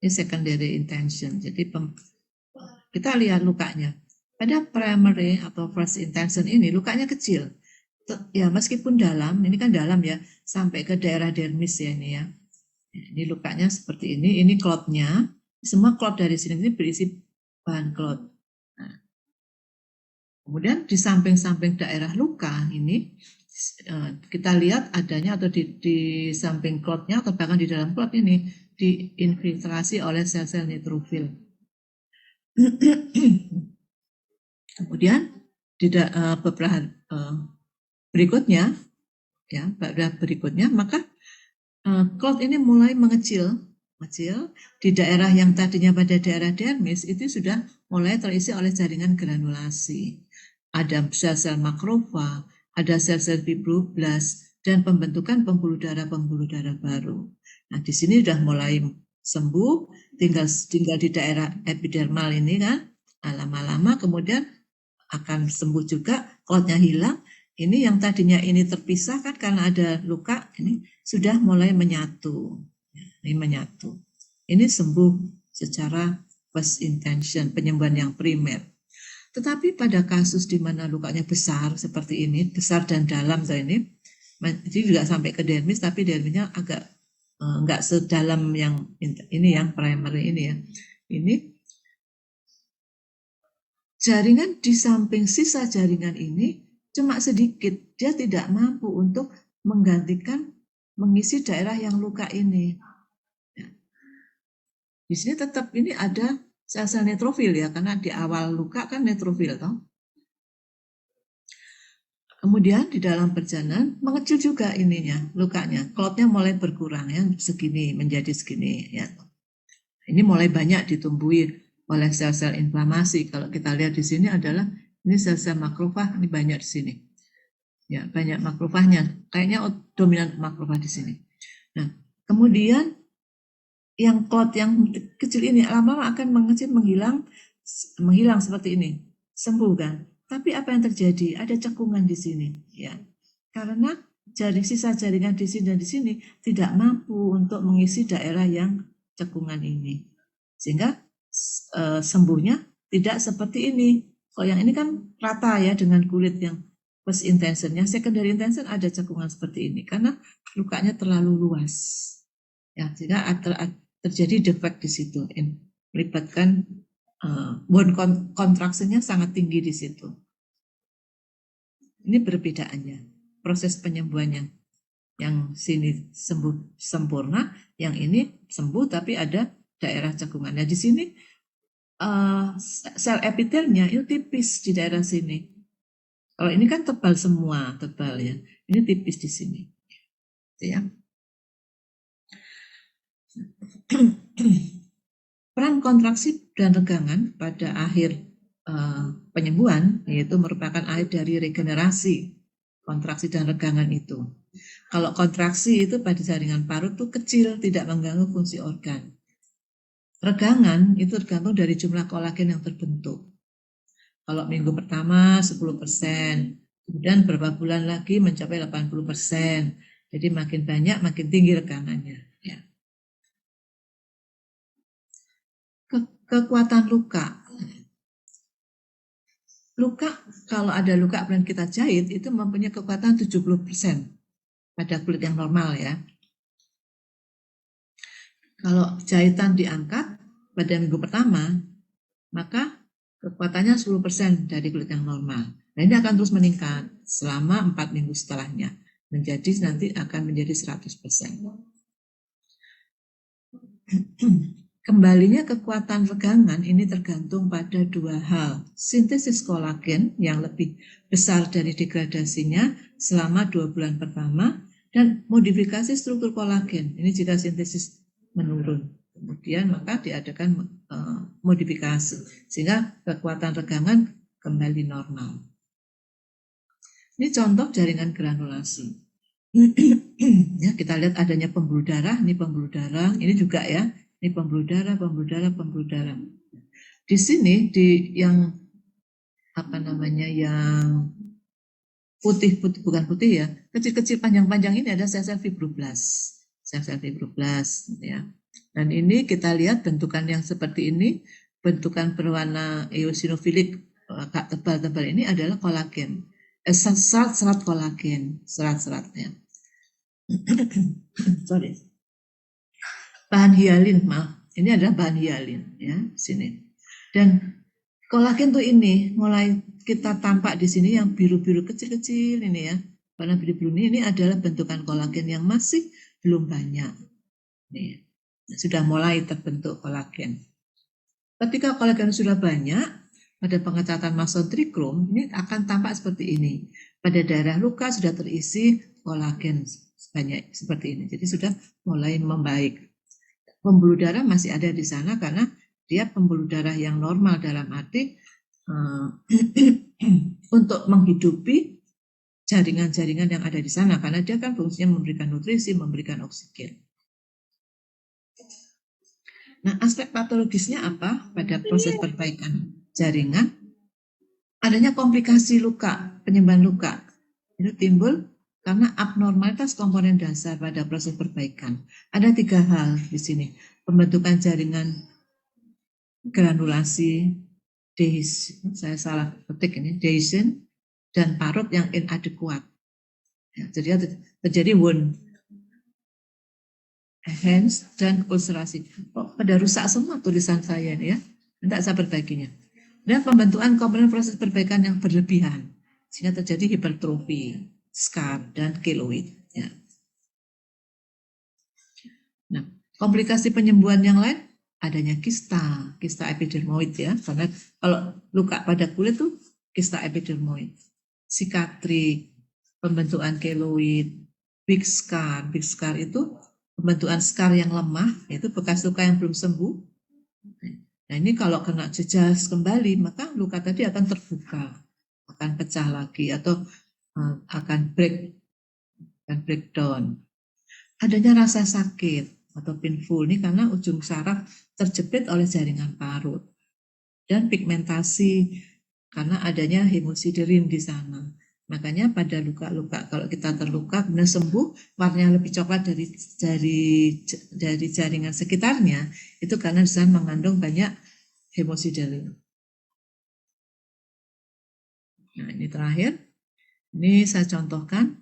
Ini secondary intention. Jadi kita lihat lukanya. Pada primary atau first intention ini lukanya kecil. Ya meskipun dalam, ini kan dalam ya, sampai ke daerah dermis ya ini ya. Ini lukanya seperti ini klotnya. Semua klot dari sini ini berisi bahan klot. Nah, kemudian di samping-samping daerah luka ini kita lihat adanya atau di samping klotnya atau bahkan di dalam klot ini diinfiltrasi oleh sel-sel neutrofil. Kemudian beberapa berikutnya, ya, pada berikutnya, maka clot ini mulai mengecil di daerah yang tadinya pada daerah dermis itu sudah mulai terisi oleh jaringan granulasi. Ada sel-sel makrofag, ada sel-sel fibroblas, dan pembentukan pembuluh darah baru. Nah, di sini sudah mulai sembuh, tinggal di daerah epidermal ini kan, lama-lama kemudian akan sembuh juga, clotnya hilang. Ini yang tadinya ini terpisah kan karena ada luka, ini sudah mulai menyatu. Ini menyatu. Ini sembuh secara first intention, penyembuhan yang primer. Tetapi pada kasus di mana lukanya besar seperti ini, besar dan dalam ini juga sampai ke dermis, tapi dermisnya agak enggak sedalam yang ini, yang primary ini ya. Ini jaringan di samping sisa jaringan ini cuma sedikit, dia tidak mampu untuk menggantikan, mengisi daerah yang luka ini. Ya. Di sini tetap ini ada sel-sel neutrofil ya, karena di awal luka kan neutrofil toh. Kemudian di dalam perjalanan mengecil juga ininya, lukanya, clotnya mulai berkurang ya, segini menjadi segini ya. Ini mulai banyak ditumbuhi oleh sel-sel inflamasi. Kalau kita lihat di sini adalah ini sel-sel makrofag, ini banyak di sini. Ya, banyak makrofagnya. Kayaknya dominan makrofag di sini. Nah, kemudian yang clot yang kecil ini lama-lama akan mengecil, menghilang seperti ini. Sembuh kan? Tapi apa yang terjadi? Ada cekungan di sini, ya. Karena sisa jaringan di sini dan di sini tidak mampu untuk mengisi daerah yang cekungan ini. Sehingga sembuhnya tidak seperti ini. Kalau yang ini kan rata ya dengan kulit yang first intentionnya, secondary intention ada cekungan seperti ini karena lukanya terlalu luas. Ya, sehingga terjadi defek di situ, melibatkan bone kontraksinya sangat tinggi di situ. Ini perbedaannya, proses penyembuhannya. Yang sini sembuh sempurna, yang ini sembuh tapi ada daerah cekungan. Nah, di sini sel epitelnya itu tipis di daerah sini. Kalau ini kan tebal semua, tebal ya. Ini tipis di sini. Ya. Peran kontraksi dan regangan pada akhir penyembuhan yaitu merupakan akhir dari regenerasi kontraksi dan regangan itu. Kalau kontraksi itu pada jaringan parut itu kecil, tidak mengganggu fungsi organ. Regangan itu tergantung dari jumlah kolagen yang terbentuk. Kalau minggu pertama 10%, kemudian beberapa bulan lagi mencapai 80%. Jadi makin banyak, makin tinggi regangannya. Ya. Kekuatan luka. Luka, kalau ada luka dan kita jahit, itu mempunyai kekuatan 70% pada kulit yang normal ya. Kalau jahitan diangkat pada minggu pertama, maka kekuatannya 10% dari kulit yang normal. Nah, ini akan terus meningkat selama 4 minggu setelahnya. Nanti akan menjadi 100%. Kembalinya kekuatan regangan ini tergantung pada dua hal. Sintesis kolagen yang lebih besar dari degradasinya selama 2 bulan pertama dan modifikasi struktur kolagen. Ini jika sintesis menurun. Kemudian maka diadakan modifikasi sehingga kekuatan regangan kembali normal. Ini contoh jaringan granulasi. Ya, kita lihat adanya pembuluh darah, ini pembuluh darah, ini juga ya. Ini pembuluh darah. Di sini yang yang putih-putih, bukan putih ya, kecil-kecil panjang-panjang ini ada sel-sel fibroblas. Sel-sel fibroblas ya. Dan ini kita lihat bentukan yang seperti ini, bentukan berwarna eosinofilik agak tebal-tebal ini adalah kolagen. Serat-serat kolagen, serat-seratnya. Sorry. Bahan hialin, maaf. Ini adalah bahan hialin ya, sini. Dan kolagen tuh ini mulai kita tampak di sini yang biru-biru kecil-kecil ini ya. Warna biru-biru ini adalah bentukan kolagen yang masih belum banyak. Nih, sudah mulai terbentuk kolagen. Ketika kolagen sudah banyak, pada pengecatan mason trikrom ini akan tampak seperti ini. Pada daerah luka sudah terisi kolagen banyak seperti ini. Jadi sudah mulai membaik. Pembuluh darah masih ada di sana karena dia pembuluh darah yang normal dalam arti untuk menghidupi jaringan-jaringan yang ada di sana karena dia kan fungsinya memberikan nutrisi, memberikan oksigen. Nah, aspek patologisnya apa pada proses perbaikan jaringan? Adanya komplikasi luka, penyembuhan luka. Itu timbul karena abnormalitas komponen dasar pada proses perbaikan. Ada 3 hal di sini. Pembentukan jaringan granulasi, saya salah ketik ini, dehiscence, dan parut yang inadequate. Ya, jadi terjadi wound, hands, dan ulcerasi. Oh, pada rusak semua tulisan saya ini ya. Tidak saya perbaikinya. Dan pembentukan komponen proses perbaikan yang berlebihan. Sehingga terjadi hipertrofi, scar, dan keloid. Ya. Nah, komplikasi penyembuhan yang lain, adanya kista epidermoid ya. Karena kalau luka pada kulit tuh kista epidermoid. Sikatrik, pembentukan keloid, big scar itu pembentukan scar yang lemah, itu bekas luka yang belum sembuh. Nah ini kalau kena jejas kembali, maka luka tadi akan terbuka, akan pecah lagi atau akan breakdown. Adanya rasa sakit atau painful ini karena ujung saraf terjepit oleh jaringan parut dan pigmentasi karena adanya hemosiderin di sana. Makanya pada luka-luka kalau kita terluka kemudian sembuh warnanya lebih coklat dari jaringan sekitarnya itu karena di sana mengandung banyak hemosiderin. Nah ini terakhir, ini saya contohkan.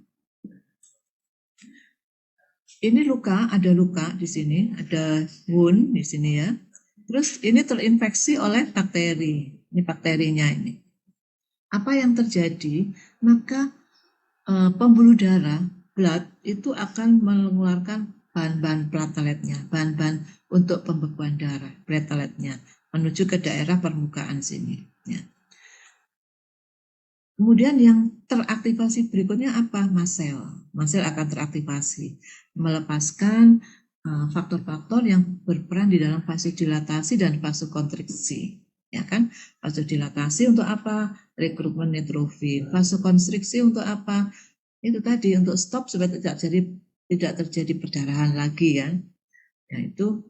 Ini luka, ada luka di sini, ada wound di sini ya. Terus ini terinfeksi oleh bakteri, ini bakterinya ini. Apa yang terjadi? Maka pembuluh darah, blood, itu akan mengeluarkan bahan-bahan plateletnya, bahan-bahan untuk pembekuan darah, plateletnya, menuju ke daerah permukaan sini. Ya. Kemudian yang teraktivasi berikutnya apa? Mast-cell. Mast-cell akan teraktivasi, melepaskan faktor-faktor yang berperan di dalam vasodilatasi dan vasokonstriksi. Ya kan? Vasodilatasi untuk apa? Rekrutmen neutrofil. Vasokonstriksi untuk apa? Itu tadi untuk stop supaya tidak terjadi perdarahan lagi ya. Yaitu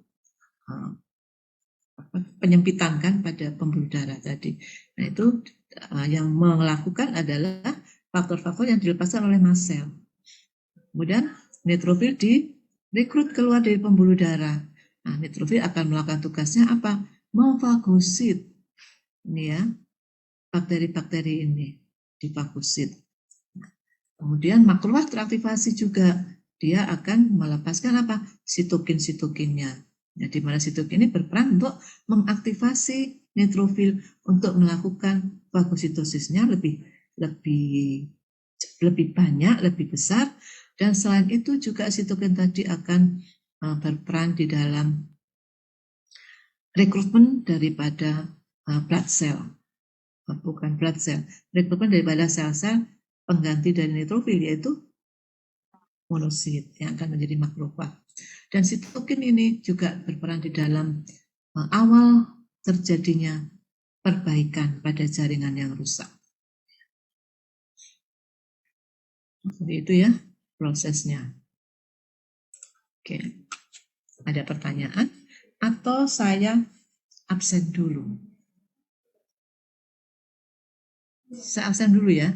penyempitan kan pada pembuluh darah tadi. Nah itu yang melakukan adalah faktor-faktor yang dilepaskan oleh mast cell. Kemudian neutrofil direkrut keluar dari pembuluh darah. Nah, neutrofil akan melakukan tugasnya apa? Memfagosit. Ini ya, bakteri-bakteri ini difagosit. Kemudian makrofag teraktivasi juga. Dia akan melepaskan apa? Sitokin-sitokinnya. Nah, di mana sitokin ini berperan untuk mengaktifasi neutrofil untuk melakukan fagositosisnya lebih banyak, lebih besar. Dan selain itu juga sitokin tadi akan berperan di dalam rekrutmen daripada blood cell. Bukan blood cell. Rekrutmen daripada sel-sel pengganti dari neutrofil yaitu monosit yang akan menjadi makrofag. Dan sitokin ini juga berperan di dalam awal terjadinya perbaikan pada jaringan yang rusak. Jadi itu ya prosesnya. Oke, ada pertanyaan? Atau saya absen dulu? Saya absen dulu ya.